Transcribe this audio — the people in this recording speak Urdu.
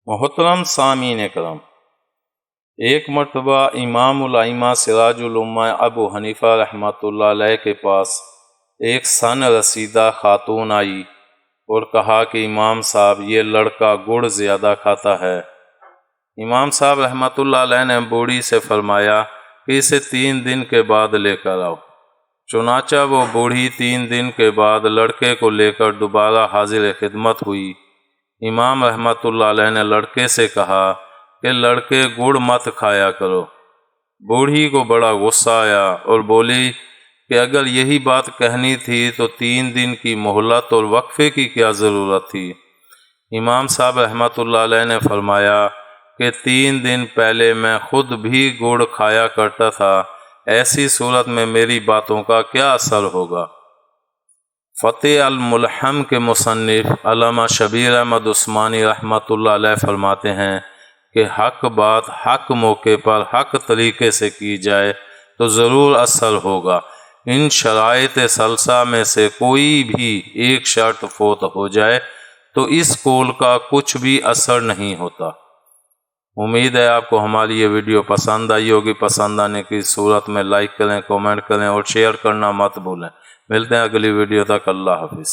محترم سامعین کرام، ایک مرتبہ امام الائمہ سراج الامہ ابو حنیفہ رحمۃ اللہ علیہ کے پاس ایک سن رسیدہ خاتون آئی اور کہا کہ امام صاحب یہ لڑکا گڑ زیادہ کھاتا ہے۔ امام صاحب رحمۃ اللہ علیہ نے بوڑھی سے فرمایا کہ اسے 3 دن کے بعد لے کر آؤ۔ چنانچہ وہ بوڑھی 3 دن کے بعد لڑکے کو لے کر دوبارہ حاضر خدمت ہوئی۔ امام رحمۃ اللہ علیہ نے لڑکے سے کہا کہ لڑکے گڑ مت کھایا کرو۔ بوڑھی کو بڑا غصہ آیا اور بولی کہ اگر یہی بات کہنی تھی تو 3 دن کی مہلت اور وقفے کی کیا ضرورت تھی؟ امام صاحب رحمۃ اللہ علیہ نے فرمایا کہ 3 دن پہلے میں خود بھی گڑ کھایا کرتا تھا، ایسی صورت میں میری باتوں کا کیا اثر ہوگا؟ فتح الملحم کے مصنف علامہ شبیر احمد عثمانی رحمۃ اللہ علیہ فرماتے ہیں کہ حق بات حق موقع پر حق طریقے سے کی جائے تو ضرور اثر ہوگا۔ ان شرائط ثلاثہ میں سے کوئی بھی ایک شرط فوت ہو جائے تو اس قول کا کچھ بھی اثر نہیں ہوتا۔ امید ہے آپ کو ہماری یہ ویڈیو پسند آئی ہوگی۔ پسند آنے کی صورت میں لائک کریں، کامنٹ کریں اور شیئر کرنا مت بھولیں۔ ملتے ہیں اگلی ویڈیو تک، اللہ حافظ۔